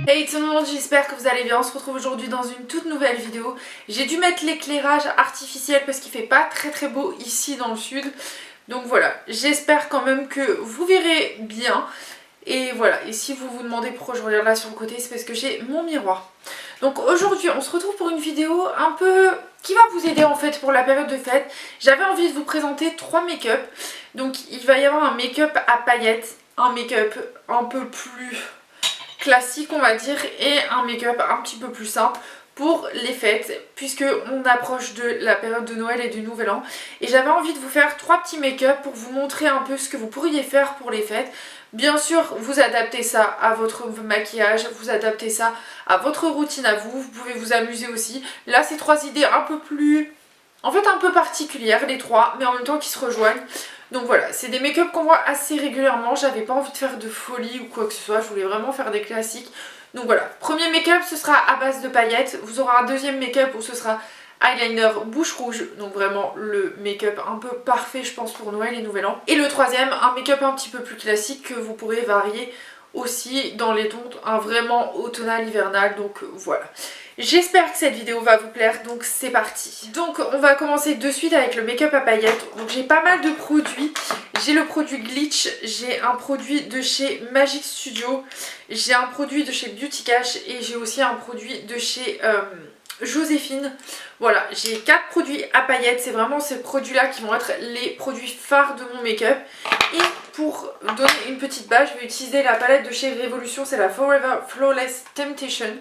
Hey tout le monde, j'espère que vous allez bien. On se retrouve aujourd'hui dans une toute nouvelle vidéo. J'ai dû mettre l'éclairage artificiel parce qu'il fait pas très beau ici dans le sud. Donc voilà, j'espère quand même que vous verrez bien. Et voilà, et si vous vous demandez pourquoi je regarde là sur le côté, c'est parce que j'ai mon miroir. Donc aujourd'hui, on se retrouve pour une vidéo un peu qui va vous aider en fait pour la période de fête. J'avais envie de vous présenter 3 make-up. Donc il va y avoir un make-up à paillettes, un make-up un peu plus classique on va dire, et un make-up un petit peu plus simple pour les fêtes puisque on approche de la période de Noël et du Nouvel An, et j'avais envie de vous faire 3 petits make-up pour vous montrer un peu ce que vous pourriez faire pour les fêtes. Bien sûr, vous adaptez ça à votre maquillage, vous adaptez ça à votre routine à vous, vous pouvez vous amuser aussi. Là c'est 3 idées un peu plus, en fait un peu particulières les 3, mais en même temps qui se rejoignent. Donc voilà, c'est des make-up qu'on voit assez régulièrement. J'avais pas envie de faire de folie ou quoi que ce soit, je voulais vraiment faire des classiques. Donc voilà, premier make-up ce sera à base de paillettes. Vous aurez un deuxième make-up où ce sera eyeliner bouche rouge, donc vraiment le make-up un peu parfait je pense pour Noël et Nouvel An. Et le troisième, un make-up un petit peu plus classique que vous pourrez varier aussi dans les tons, un vraiment automnal hivernal. Donc voilà. J'espère que cette vidéo va vous plaire, donc c'est parti. Donc on va commencer de suite avec le make-up à paillettes. Donc j'ai pas mal de produits. J'ai le produit Glitch, j'ai un produit de chez Magic Studio, j'ai un produit de chez Beauty Cash et j'ai aussi un produit de chez Joséphine. Voilà, j'ai 4 produits à paillettes. C'est vraiment ces produits là qui vont être les produits phares de mon make-up. Et pour donner une petite base, je vais utiliser la palette de chez Révolution, c'est la Forever Flawless Temptation,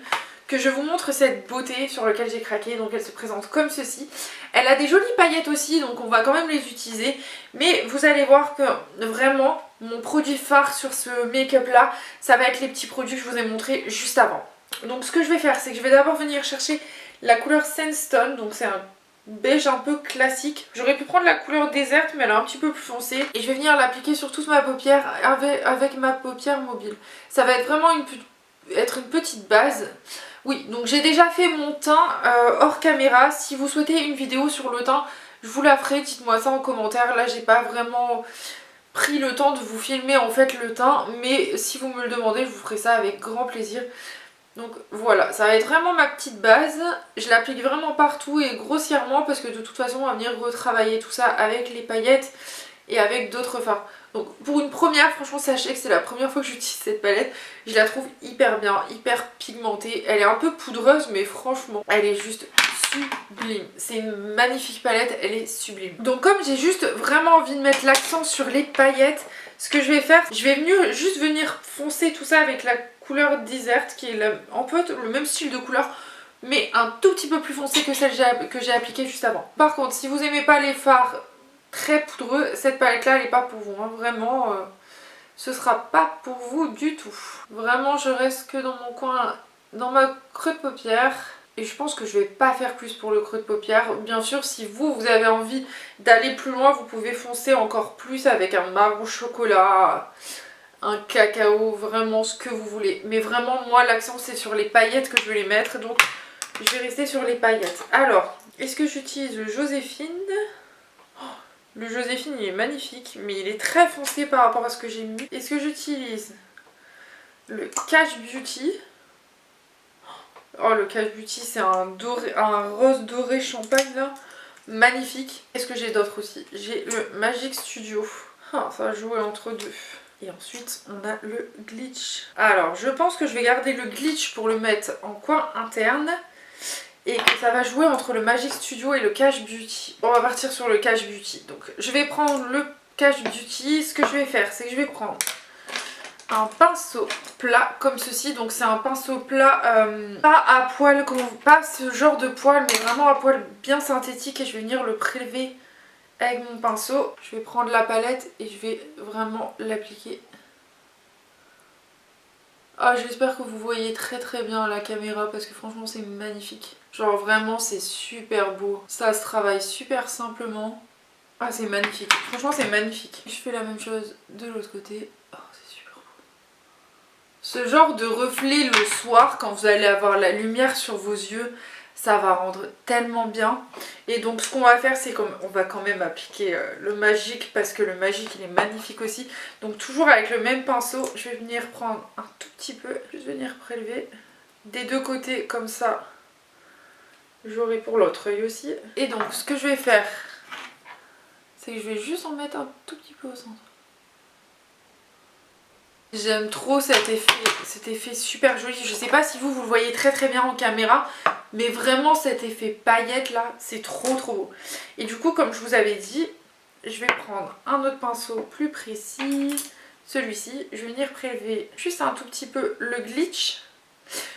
que je vous montre cette beauté sur laquelle j'ai craqué. Donc elle se présente comme ceci. Elle a des jolies paillettes aussi, donc on va quand même les utiliser. Mais vous allez voir que vraiment mon produit phare sur ce make-up là, ça va être les petits produits que je vous ai montrés juste avant. Donc ce que je vais faire, c'est que je vais d'abord venir chercher la couleur Sandstone, donc c'est un beige un peu classique. J'aurais pu prendre la couleur déserte mais elle est un petit peu plus foncée. Et je vais venir l'appliquer sur toute ma paupière avec ma paupière mobile. Ça va être vraiment une petite base. Oui, donc j'ai déjà fait mon teint hors caméra. Si vous souhaitez une vidéo sur le teint, je vous la ferai, dites-moi ça en commentaire. Là j'ai pas vraiment pris le temps de vous filmer en fait le teint, mais si vous me le demandez, je vous ferai ça avec grand plaisir. Donc voilà, ça va être vraiment ma petite base. Je l'applique vraiment partout et grossièrement parce que de toute façon on va venir retravailler tout ça avec les paillettes et avec d'autres fards. Donc pour une première, franchement sachez que c'est la première fois que j'utilise cette palette. Je la trouve hyper bien, hyper pigmentée. Elle est un peu poudreuse mais franchement elle est juste sublime. C'est une magnifique palette, elle est sublime. Donc comme j'ai juste vraiment envie de mettre l'accent sur les paillettes, ce que je vais faire, je vais juste venir foncer tout ça avec la couleur Desert qui est en fait le même style de couleur mais un tout petit peu plus foncé que celle que j'ai appliquée juste avant. Par contre si vous aimez pas les fards très poudreux, cette palette là elle est pas pour vous, hein. Vraiment ce sera pas pour vous du tout. Vraiment je reste que dans mon coin, dans ma creux de paupière. Et je pense que je vais pas faire plus pour le creux de paupière. Bien sûr, si vous avez envie d'aller plus loin, vous pouvez foncer encore plus avec un marron chocolat, un cacao, vraiment ce que vous voulez. Mais vraiment, moi, l'accent, c'est sur les paillettes que je vais les mettre. Donc, je vais rester sur les paillettes. Alors, est-ce que j'utilise le Joséphine? Le Joséphine, il est magnifique, mais il est très foncé par rapport à ce que j'ai mis. Est-ce que j'utilise le Cash Beauty? Oh, le Cash Beauty, c'est un rose doré champagne là. Magnifique. Qu'est-ce que j'ai d'autre aussi? J'ai le Magic Studio. Ah, ça va jouer entre deux. Et ensuite, on a le Glitch. Alors, je pense que je vais garder le Glitch pour le mettre en coin interne. Et que ça va jouer entre le Magic Studio et le Cash Beauty. On va partir sur le Cash Beauty. Donc, je vais prendre le Cash Beauty. Ce que je vais faire, c'est que je vais prendre un pinceau plat comme ceci. Donc c'est un pinceau plat pas à poil, pas ce genre de poil, mais vraiment à poil bien synthétique, et je vais venir le prélever avec mon pinceau. Je vais prendre la palette et je vais vraiment l'appliquer. Ah, j'espère que vous voyez très bien à la caméra parce que franchement c'est magnifique. Genre vraiment c'est super beau. Ça se travaille super simplement. Ah, c'est magnifique. Franchement c'est magnifique. Je fais la même chose de l'autre côté. Oh, c'est super beau. Ce genre de reflet le soir quand vous allez avoir la lumière sur vos yeux, ça va rendre tellement bien. Et donc ce qu'on va faire, c'est qu'on va quand même appliquer le Magic, parce que le Magic il est magnifique aussi. Donc toujours avec le même pinceau, je vais venir prendre un tout petit peu, juste venir prélever des deux côtés comme ça. J'aurai pour l'autre œil aussi. Et donc ce que je vais faire, c'est que je vais juste en mettre un tout petit peu au centre. J'aime trop cet effet super joli. Je sais pas si vous le voyez très très bien en caméra, mais vraiment cet effet paillette là, c'est trop beau. Et du coup, comme je vous avais dit, je vais prendre un autre pinceau plus précis, celui-ci. Je vais venir prélever juste un tout petit peu le glitch.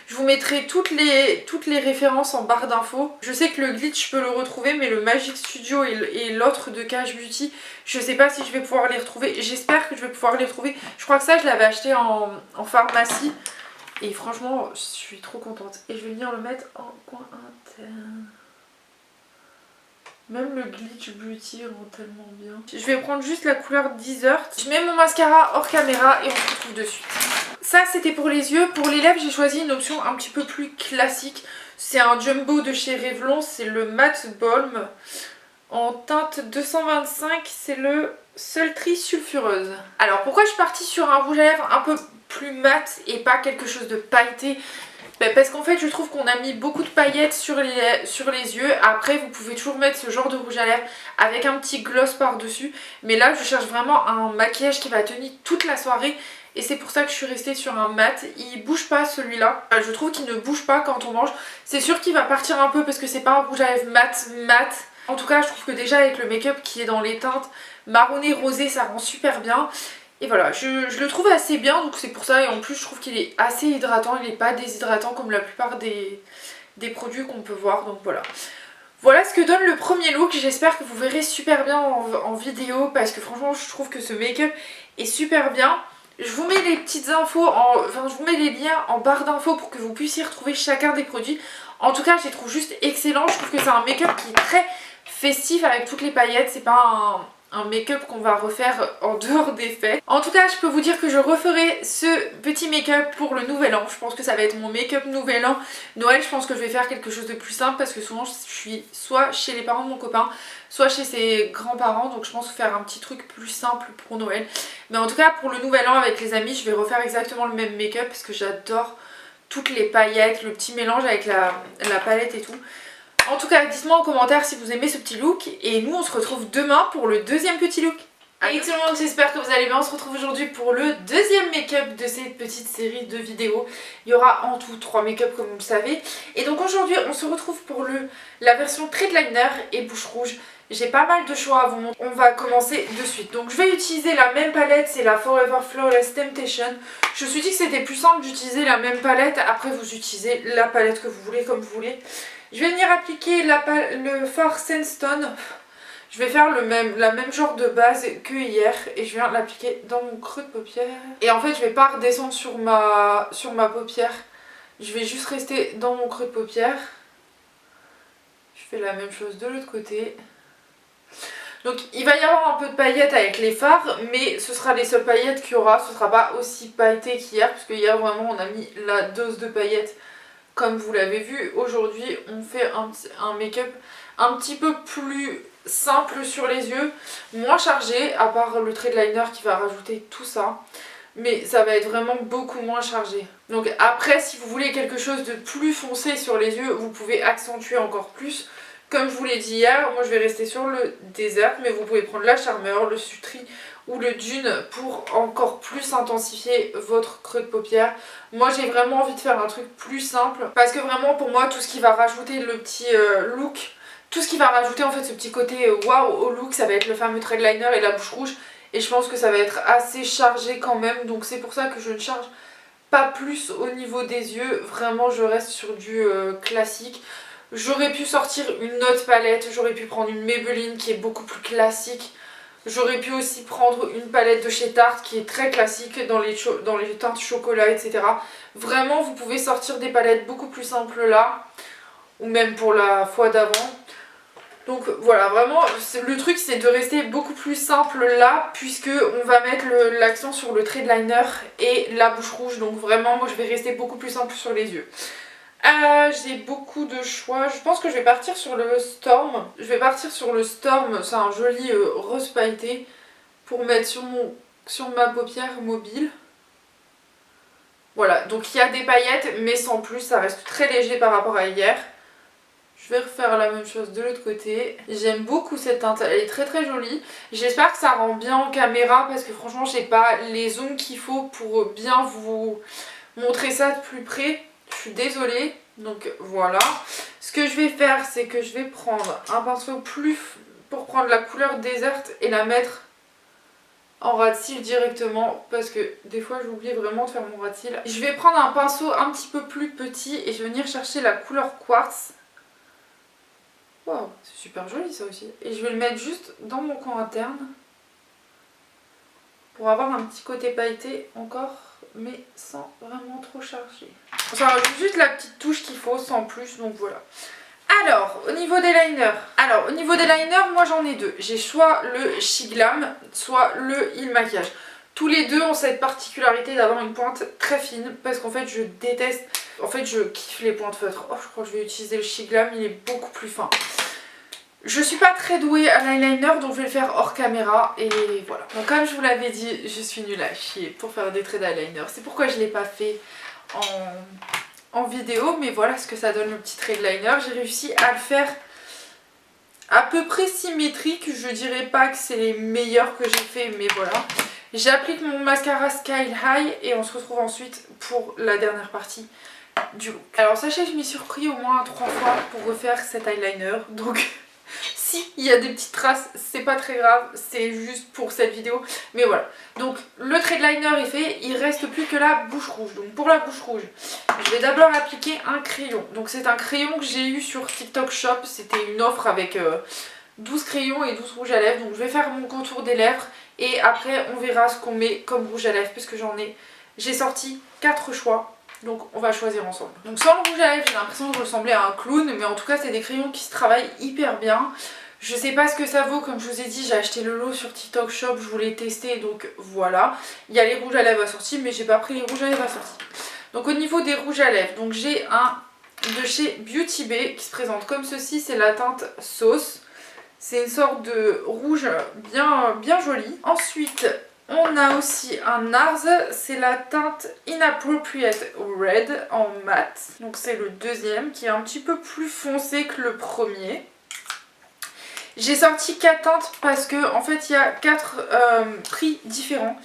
Je vous mettrai toutes les références en barre d'infos. Je sais que le glitch je peux le retrouver, mais le Magic Studio et l'autre de Cash Beauty, je sais pas si je vais pouvoir les retrouver. J'espère que je vais pouvoir les retrouver. Je crois que ça je l'avais acheté en pharmacie. Et franchement je suis trop contente. Et je vais venir le mettre en coin interne. Même le Glitch Beauty rend tellement bien. Je vais prendre juste la couleur Desert. Je mets mon mascara hors caméra et on se retrouve de suite. Ça c'était pour les yeux. Pour les lèvres j'ai choisi une option un petit peu plus classique. C'est un jumbo de chez Revlon. C'est le Matte Balm. En teinte 225, c'est le Sultry Sulfureuse. Alors pourquoi je suis partie sur un rouge à lèvres un peu plus mat et pas quelque chose de pailleté? Parce qu'en fait je trouve qu'on a mis beaucoup de paillettes sur les yeux. Après vous pouvez toujours mettre ce genre de rouge à lèvres avec un petit gloss par dessus. Mais là je cherche vraiment un maquillage qui va tenir toute la soirée. Et c'est pour ça que je suis restée sur un mat. Il bouge pas celui-là. Je trouve qu'il ne bouge pas quand on mange. C'est sûr qu'il va partir un peu parce que c'est pas un rouge à lèvres mat. En tout cas je trouve que déjà avec le make-up qui est dans les teintes marronnées rosées, ça rend super bien. Et voilà, je le trouve assez bien, donc c'est pour ça. Et en plus je trouve qu'il est assez hydratant, il n'est pas déshydratant comme la plupart des produits qu'on peut voir. Donc voilà. Voilà ce que donne le premier look. J'espère que vous verrez super bien en vidéo, parce que franchement je trouve que ce make-up est super bien. Je vous mets les petites infos, je vous mets les liens en barre d'infos pour que vous puissiez retrouver chacun des produits. En tout cas je les trouve juste excellents. Je trouve que c'est un make-up qui est très festif avec toutes les paillettes. C'est pas un make-up qu'on va refaire en dehors des fêtes. En tout cas je peux vous dire que je referai ce petit make-up pour le nouvel an. Je pense que ça va être mon make-up nouvel an. Noël je pense que je vais faire quelque chose de plus simple, parce que souvent je suis soit chez les parents de mon copain, soit chez ses grands-parents. Donc je pense faire un petit truc plus simple pour Noël. Mais en tout cas pour le nouvel an avec les amis, je vais refaire exactement le même make-up, parce que j'adore toutes les paillettes, le petit mélange avec la palette et tout. En tout cas, dites-moi en commentaire si vous aimez ce petit look. Et nous, on se retrouve demain pour le deuxième petit look. Allez tout le monde, j'espère que vous allez bien. On se retrouve aujourd'hui pour le deuxième make-up de cette petite série de vidéos. Il y aura en tout 3 make-up comme vous le savez. Et donc aujourd'hui, on se retrouve pour la version thread liner et bouche rouge. J'ai pas mal de choix à vous montrer. On va commencer de suite. Donc je vais utiliser la même palette, c'est la Forever Flawless Temptation. Je me suis dit que c'était plus simple d'utiliser la même palette. Après vous utilisez la palette que vous voulez, comme vous voulez. Je vais venir appliquer le fard Sandstone. Je vais faire la même genre de base que hier. Et je viens l'appliquer dans mon creux de paupière. Et en fait je vais pas redescendre sur ma paupière. Je vais juste rester dans mon creux de paupière. Je fais la même chose de l'autre côté. Donc il va y avoir un peu de paillettes avec les fards, mais ce sera les seules paillettes qu'il y aura. Ce sera pas aussi pailleté qu'hier, parce que hier vraiment on a mis la dose de paillettes comme vous l'avez vu. Aujourd'hui on fait un make-up un petit peu plus simple sur les yeux, moins chargé, à part le trait de liner qui va rajouter tout ça. Mais ça va être vraiment beaucoup moins chargé. Donc après si vous voulez quelque chose de plus foncé sur les yeux, vous pouvez accentuer encore plus. Comme je vous l'ai dit hier, moi je vais rester sur le Desert, mais vous pouvez prendre la Charmer, le Sutri ou le Dune pour encore plus intensifier votre creux de paupière. Moi j'ai vraiment envie de faire un truc plus simple, parce que vraiment pour moi tout ce qui va rajouter le petit look, tout ce qui va rajouter en fait ce petit côté waouh au look, ça va être le fameux thread liner et la bouche rouge. Et je pense que ça va être assez chargé quand même, donc c'est pour ça que je ne charge pas plus au niveau des yeux. Vraiment je reste sur du classique. J'aurais pu sortir une autre palette, j'aurais pu prendre une Maybelline qui est beaucoup plus classique. J'aurais pu aussi prendre une palette de chez Tarte qui est très classique dans les teintes chocolat, etc. Vraiment, vous pouvez sortir des palettes beaucoup plus simples là, ou même pour la fois d'avant. Donc voilà, vraiment, le truc c'est de rester beaucoup plus simple là, puisque on va mettre l'accent sur le trait de liner et la bouche rouge. Donc vraiment, moi je vais rester beaucoup plus simple sur les yeux. J'ai beaucoup de choix. Je pense que je vais partir sur le Storm. C'est un joli rose pailleté pour mettre sur ma paupière mobile. Voilà, donc il y a des paillettes, mais sans plus, ça reste très léger par rapport à hier. Je vais refaire la même chose de l'autre côté. J'aime beaucoup cette teinte, elle est très très jolie. J'espère que ça rend bien en caméra parce que franchement, j'ai pas les zooms qu'il faut pour bien vous montrer ça de plus près. Je suis désolée, donc voilà. Ce que je vais faire, c'est que je vais prendre un pinceau plus pour prendre la couleur déserte et la mettre en ras de cils directement parce que des fois j'oublie vraiment de faire mon ras de cils. Je vais prendre un pinceau un petit peu plus petit et je vais venir chercher la couleur quartz. Waouh, c'est super joli ça aussi. Et je vais le mettre juste dans mon coin interne pour avoir un petit côté pailleté encore, mais sans vraiment trop charger. Ça rajoute juste la petite touche qu'il faut sans plus, donc voilà. Alors, au niveau des liners, moi j'en ai deux. J'ai soit le Shiglam, soit le Il Maquillage. Tous les deux ont cette particularité d'avoir une pointe très fine parce qu'en fait je déteste, je kiffe les pointes feutres. Oh, je crois que je vais utiliser le Shiglam, il est beaucoup plus fin. Je suis pas très douée à l'eyeliner donc je vais le faire hors caméra et voilà. Donc comme je vous l'avais dit, je suis nulle à chier pour faire des traits d'eyeliner. C'est pourquoi je l'ai pas fait en vidéo, mais voilà ce que ça donne le petit trait de liner. J'ai réussi à le faire à peu près symétrique. Je dirais pas que c'est les meilleurs que j'ai fait, mais voilà. J'applique mon mascara Sky High et on se retrouve ensuite pour la dernière partie du look. Alors sachez que je m'y suis repris au moins 3 fois pour refaire cet eyeliner, donc si il y a des petites traces, c'est pas très grave, c'est juste pour cette vidéo. Mais voilà, donc le trait de liner est fait, il reste plus que la bouche rouge. Donc pour la bouche rouge, je vais d'abord appliquer un crayon. Donc c'est un crayon que j'ai eu sur TikTok Shop, c'était une offre avec 12 crayons et 12 rouges à lèvres. Donc je vais faire mon contour des lèvres et après on verra ce qu'on met comme rouge à lèvres, parce que j'ai sorti 4 choix. Donc on va choisir ensemble. Donc sans le rouge à lèvres, j'ai l'impression que je ressemblais à un clown, mais en tout cas c'est des crayons qui se travaillent hyper bien. Je sais pas ce que ça vaut, comme je vous ai dit, j'ai acheté le lot sur TikTok Shop, je voulais tester, donc voilà. Il y a les rouges à lèvres assortis, mais j'ai pas pris les rouges à lèvres assortis. Donc au niveau des rouges à lèvres, donc j'ai un de chez Beauty Bay qui se présente comme ceci, c'est la teinte Sauce. C'est une sorte de rouge bien joli. Ensuite, on a aussi un NARS, c'est la teinte Inappropriate Red en mat. Donc c'est le deuxième qui est un petit peu plus foncé que le premier. J'ai sorti 4 teintes parce que en fait il y a 4 prix différents.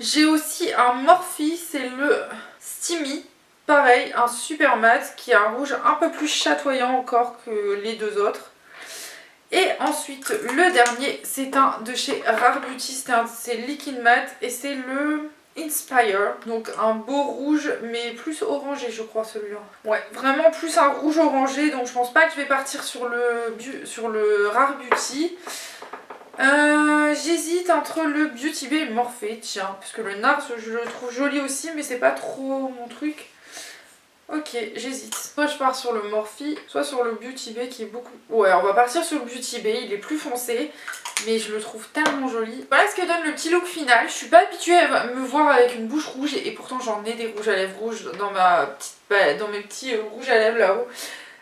J'ai aussi un Morphe, c'est le Steamy. Pareil, un super mat qui a un rouge un peu plus chatoyant encore que les deux autres. Et ensuite le dernier, c'est un de chez Rare Beauty, c'est Liquid Matte et c'est le Inspire. Donc un beau rouge mais plus orangé je crois celui-là. Ouais, vraiment plus un rouge orangé, donc je pense pas que je vais partir sur le Rare Beauty. J'hésite entre le Beauty Bay et le Morphe, tiens, parce que le NARS je le trouve joli aussi mais c'est pas trop mon truc. Ok, j'hésite. Soit je pars sur le Morphe, soit sur le Beauty Bay qui est beaucoup... Ouais, on va partir sur le Beauty Bay, il est plus foncé, mais je le trouve tellement joli. Voilà ce que donne le petit look final. Je suis pas habituée à me voir avec une bouche rouge et pourtant j'en ai des rouges à lèvres rouges dans mes petits rouges à lèvres là-haut.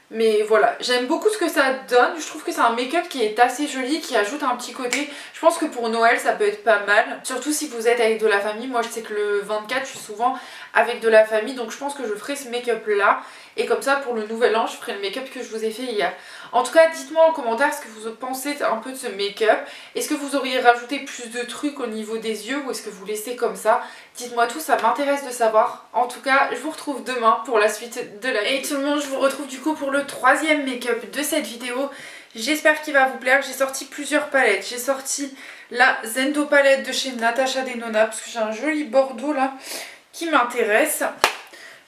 Mais voilà, j'aime beaucoup ce que ça donne. Je trouve que c'est un make-up qui est assez joli, qui ajoute un petit côté. Je pense que pour Noël ça peut être pas mal, surtout si vous êtes avec de la famille. Moi je sais que le 24 je suis souvent avec de la famille, donc je pense que je ferai ce make-up là. Et comme ça pour le nouvel an je ferai le make-up que je vous ai fait hier. En tout cas dites-moi en commentaire ce que vous pensez un peu de ce make-up. Est-ce que vous auriez rajouté plus de trucs au niveau des yeux ou est-ce que vous laissez comme ça? Dites-moi tout, ça m'intéresse de savoir. En tout cas je vous retrouve demain pour la suite de la vidéo. Et tout le monde, je vous retrouve du coup pour le troisième make-up de cette vidéo. J'espère qu'il va vous plaire. J'ai sorti plusieurs palettes. J'ai sorti la Zendo palette de chez Natasha Denona parce que j'ai un joli bordeaux là qui m'intéresse.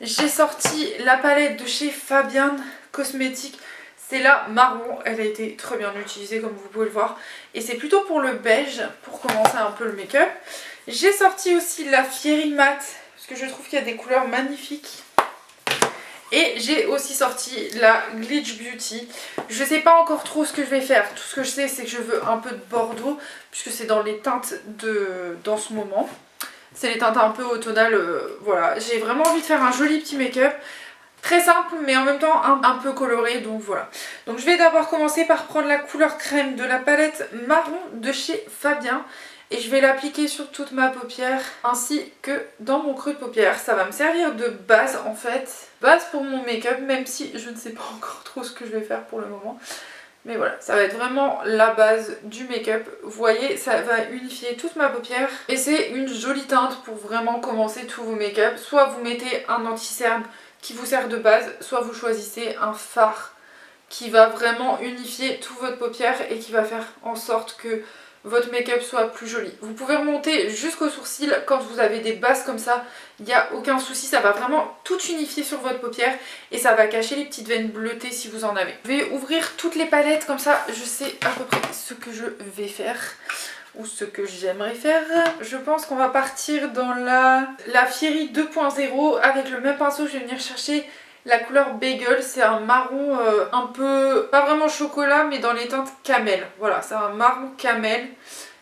J'ai sorti la palette de chez Fabian Cosmetics. C'est la marron, elle a été très bien utilisée comme vous pouvez le voir. Et c'est plutôt pour le beige, pour commencer un peu le make-up. J'ai sorti aussi la Fairy Matte, parce que je trouve qu'il y a des couleurs magnifiques. Et j'ai aussi sorti la Glitch Beauty. Je sais pas encore trop ce que je vais faire. Tout ce que je sais c'est que je veux un peu de bordeaux, puisque c'est dans les teintes dans ce moment. C'est les teintes un peu automnales, voilà. J'ai vraiment envie de faire un joli petit make-up. Très simple mais en même temps un peu coloré, donc voilà. Donc je vais d'abord commencer par prendre la couleur crème de la palette marron de chez Fabien. Et je vais l'appliquer sur toute ma paupière ainsi que dans mon creux de paupière. Ça va me servir de base en fait. Base pour mon make-up, même si je ne sais pas encore trop ce que je vais faire pour le moment. Mais voilà, ça va être vraiment la base du make-up. Vous voyez, ça va unifier toute ma paupière. Et c'est une jolie teinte pour vraiment commencer tous vos make-up. Soit vous mettez un anti-cerne qui vous sert de base, soit vous choisissez un fard qui va vraiment unifier toute votre paupière et qui va faire en sorte que votre make-up soit plus joli. Vous pouvez remonter jusqu'aux sourcils quand vous avez des bases comme ça, il n'y a aucun souci, ça va vraiment tout unifier sur votre paupière et ça va cacher les petites veines bleutées si vous en avez. Je vais ouvrir toutes les palettes comme ça, je sais à peu près ce que je vais faire ou ce que j'aimerais faire. Je pense qu'on va partir dans la Fiery 2.0 avec le même pinceau. Je vais venir chercher la couleur Bagel, c'est un marron un peu, pas vraiment chocolat, mais dans les teintes camel. Voilà, c'est un marron camel.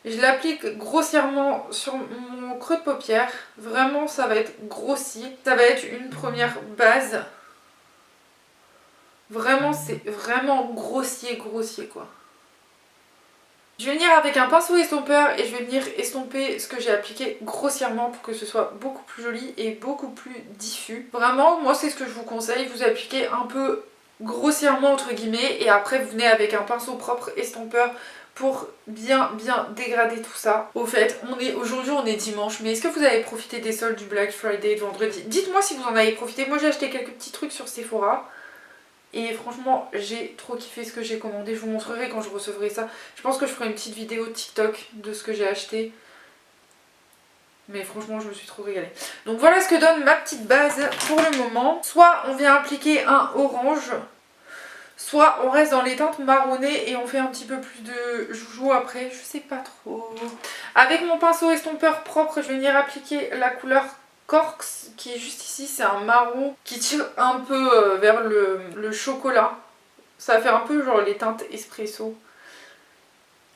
Je l'applique grossièrement sur mon creux de paupière. Vraiment, ça va être grossi. Ça va être une première base. Vraiment, c'est vraiment grossier quoi. Je vais venir avec un pinceau estompeur et je vais venir estomper ce que j'ai appliqué grossièrement pour que ce soit beaucoup plus joli et beaucoup plus diffus. Vraiment, moi c'est ce que je vous conseille, vous appliquez un peu grossièrement entre guillemets et après vous venez avec un pinceau propre estompeur pour bien dégrader tout ça. Au fait, aujourd'hui on est dimanche, mais est-ce que vous avez profité des soldes du Black Friday de vendredi? Dites-moi si vous en avez profité. Moi j'ai acheté quelques petits trucs sur Sephora. Et franchement, j'ai trop kiffé ce que j'ai commandé. Je vous montrerai quand je recevrai ça. Je pense que je ferai une petite vidéo TikTok de ce que j'ai acheté. Mais franchement, je me suis trop régalée. Donc voilà ce que donne ma petite base pour le moment. Soit on vient appliquer un orange, soit on reste dans les teintes marronnées et on fait un petit peu plus de joujou après. Je sais pas trop. Avec mon pinceau estompeur propre, je vais venir appliquer la couleur Corks qui est juste ici, c'est un marron qui tire un peu vers le chocolat. Ça va faire un peu genre les teintes espresso.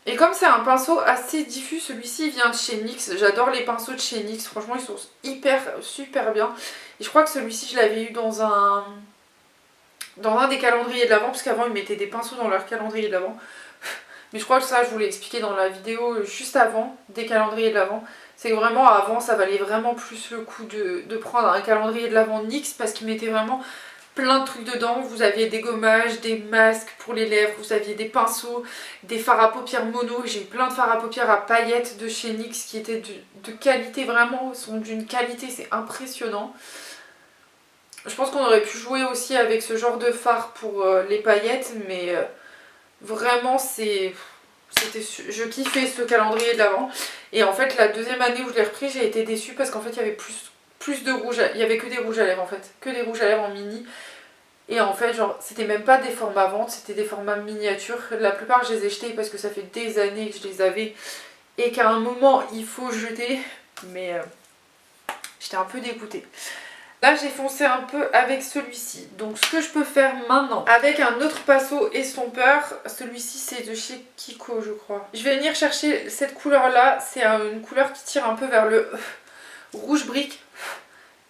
Et comme c'est un pinceau assez diffus, celui-ci vient de chez NYX. J'adore les pinceaux de chez NYX, franchement ils sont super bien. Et je crois que celui-ci je l'avais eu dans un des calendriers de l'Avent, parce qu'avant ils mettaient des pinceaux dans leur calendrier de l'Avent. Mais je crois que ça je vous l'ai expliqué dans la vidéo juste avant des calendriers de l'Avent. C'est que vraiment avant ça valait vraiment plus le coup de prendre un calendrier de l'Avent NYX parce qu'ils mettaient vraiment plein de trucs dedans. Vous aviez des gommages, des masques pour les lèvres, vous aviez des pinceaux, des fards à paupières mono. J'ai eu plein de fards à paupières à paillettes de chez NYX qui étaient de qualité, vraiment, sont d'une qualité, c'est impressionnant. Je pense qu'on aurait pu jouer aussi avec ce genre de fard pour les paillettes, mais vraiment je kiffais ce calendrier de l'Avent. Et en fait la deuxième année où je l'ai repris, j'ai été déçue parce qu'en fait il y avait plus de rouge, il y avait que des rouges à lèvres en fait, que des rouges à lèvres en mini. Et en fait genre c'était même pas des formats vente, c'était des formats miniatures. La plupart je les ai jetés parce que ça fait des années que je les avais et qu'à un moment il faut jeter. Mais j'étais un peu dégoûtée. Là j'ai foncé un peu avec celui-ci. Donc ce que je peux faire maintenant avec un autre pinceau estompeur, celui-ci c'est de chez Kiko je crois. Je vais venir chercher cette couleur là, c'est une couleur qui tire un peu vers le rouge brique.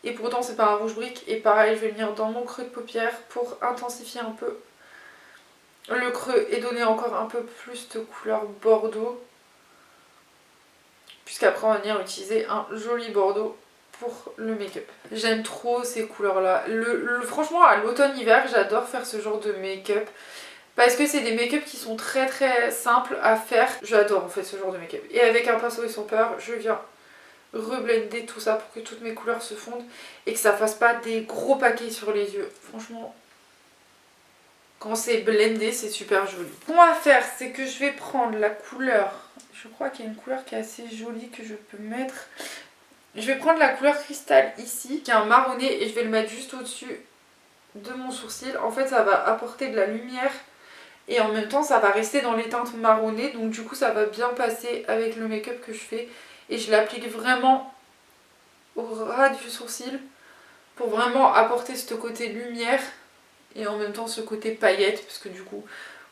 Et pourtant c'est pas un rouge brique. Et pareil je vais venir dans mon creux de paupière pour intensifier un peu le creux et donner encore un peu plus de couleur bordeaux. Puisqu'après on va venir utiliser un joli bordeaux pour le make-up. J'aime trop ces couleurs là. Franchement à l'automne-hiver j'adore faire ce genre de make-up. Parce que c'est des make-up qui sont très simples à faire. J'adore en fait ce genre de make-up. Et avec un pinceau estompeur je viens reblender tout ça pour que toutes mes couleurs se fondent. Et que ça fasse pas des gros paquets sur les yeux. Franchement quand c'est blendé c'est super joli. Ce qu'on va faire c'est que je vais prendre la couleur. Je crois qu'il y a une couleur qui est assez jolie que je peux mettre. Je vais prendre la couleur cristal ici, qui est un marronné, et je vais le mettre juste au-dessus de mon sourcil. En fait ça va apporter de la lumière et en même temps ça va rester dans les teintes marronnées. Donc du coup ça va bien passer avec le make-up que je fais. Et je l'applique vraiment au ras du sourcil pour vraiment apporter ce côté lumière et en même temps ce côté paillettes, parce que du coup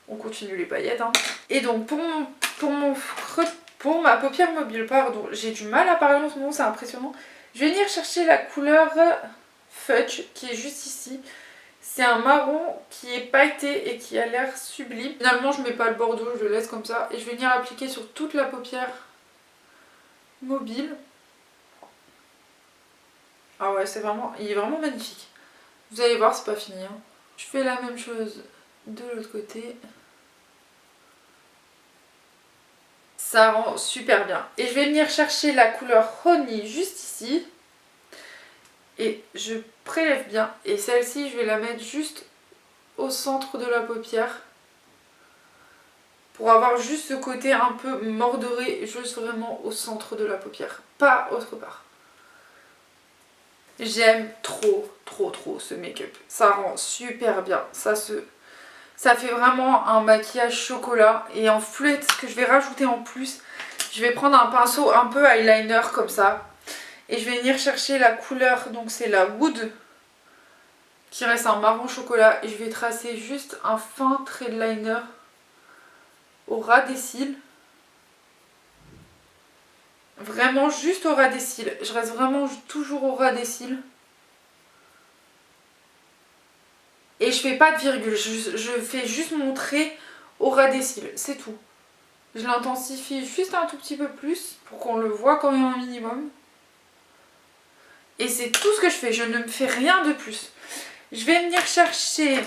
on continue les paillettes. Hein. Et donc pour ma paupière mobile, pardon, j'ai du mal à parler en ce moment, c'est impressionnant. Je vais venir chercher la couleur Fudge qui est juste ici. C'est un marron qui est pailleté et qui a l'air sublime. Finalement je mets pas le bordeaux, je le laisse comme ça. Et je vais venir appliquer sur toute la paupière mobile. Ah ouais, c'est vraiment, il est vraiment magnifique. Vous allez voir, c'est pas fini. Hein. Je fais la même chose de l'autre côté. Ça rend super bien. Et je vais venir chercher la couleur Honey juste ici. Et je prélève bien. Et celle-ci, je vais la mettre juste au centre de la paupière. Pour avoir juste ce côté un peu mordoré, juste vraiment au centre de la paupière. Pas autre part. J'aime trop ce make-up. Ça rend super bien. Ça fait vraiment un maquillage chocolat. Et en fluette, ce que je vais rajouter en plus, je vais prendre un pinceau un peu eyeliner comme ça. Et je vais venir chercher la couleur, donc c'est la Wood, qui reste un marron chocolat. Et je vais tracer juste un fin trait de liner au ras des cils. Vraiment juste au ras des cils. Je reste vraiment toujours au ras des cils. Et je fais pas de virgule, je fais juste mon trait au ras des cils, c'est tout. Je l'intensifie juste un tout petit peu plus pour qu'on le voit quand même un minimum. Et c'est tout ce que je fais, je ne me fais rien de plus. Je vais venir chercher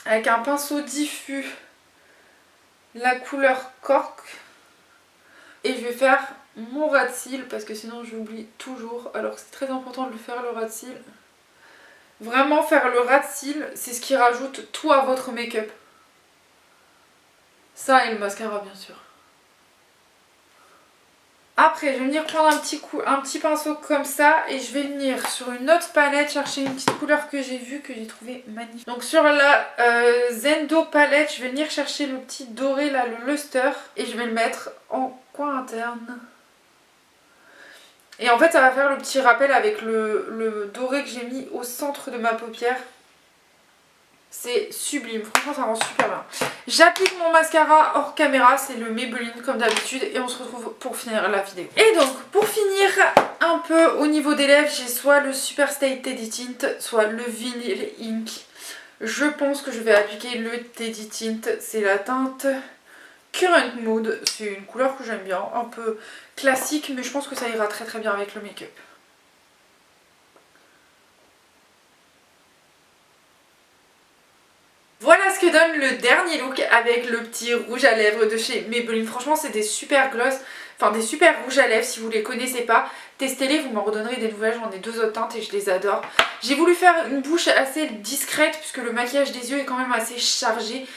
avec un pinceau diffus la couleur cork. Et je vais faire mon ras de cils parce que sinon j'oublie toujours. Alors c'est très important de le faire, le ras de cils. Vraiment faire le ras de cils, c'est ce qui rajoute tout à votre make-up. Ça et le mascara bien sûr. Après je vais venir prendre un petit pinceau comme ça et je vais venir sur une autre palette chercher une petite couleur que j'ai vue, que j'ai trouvé magnifique. Donc sur la Zendo palette, je vais venir chercher le petit doré là, le luster, et je vais le mettre en coin interne. Et en fait ça va faire le petit rappel avec le doré que j'ai mis au centre de ma paupière. C'est sublime, franchement ça rend super bien. J'applique mon mascara hors caméra, c'est le Maybelline comme d'habitude, et on se retrouve pour finir la vidéo. Et donc pour finir un peu au niveau des lèvres, j'ai soit le Super Stay Teddy Tint, soit le Vinyl Ink. Je pense que je vais appliquer le Teddy Tint, c'est la teinte Current Mood. C'est une couleur que j'aime bien, un peu classique, mais je pense que ça ira très très bien avec le make-up. Voilà ce que donne le dernier look avec le petit rouge à lèvres de chez Maybelline. Franchement c'est des super gloss, enfin des super rouges à lèvres. Si vous les connaissez pas, testez-les, vous m'en redonnerez des nouvelles. J'en ai 2 autres teintes et je les adore. J'ai voulu faire une bouche assez discrète puisque le maquillage des yeux est quand même assez chargé.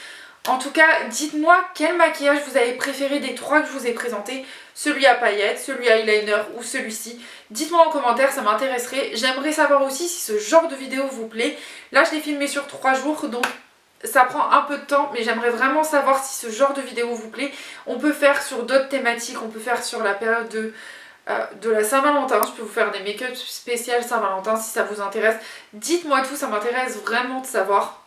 En tout cas, dites-moi quel maquillage vous avez préféré des 3 que je vous ai présentés. Celui à paillettes, celui à eyeliner ou celui-ci. Dites-moi en commentaire, ça m'intéresserait. J'aimerais savoir aussi si ce genre de vidéo vous plaît. Là je l'ai filmé sur 3 jours, donc ça prend un peu de temps, mais j'aimerais vraiment savoir si ce genre de vidéo vous plaît. On peut faire sur d'autres thématiques, on peut faire sur la période de la Saint-Valentin. Je peux vous faire des make-up spéciales Saint-Valentin si ça vous intéresse. Dites-moi tout, ça m'intéresse vraiment de savoir.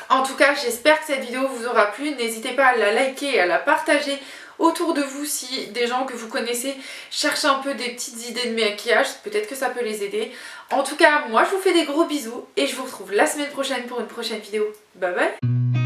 En tout cas, j'espère que cette vidéo vous aura plu. N'hésitez pas à la liker et à la partager autour de vous si des gens que vous connaissez cherchent un peu des petites idées de maquillage. Peut-être que ça peut les aider. En tout cas, moi je vous fais des gros bisous et je vous retrouve la semaine prochaine pour une prochaine vidéo. Bye bye!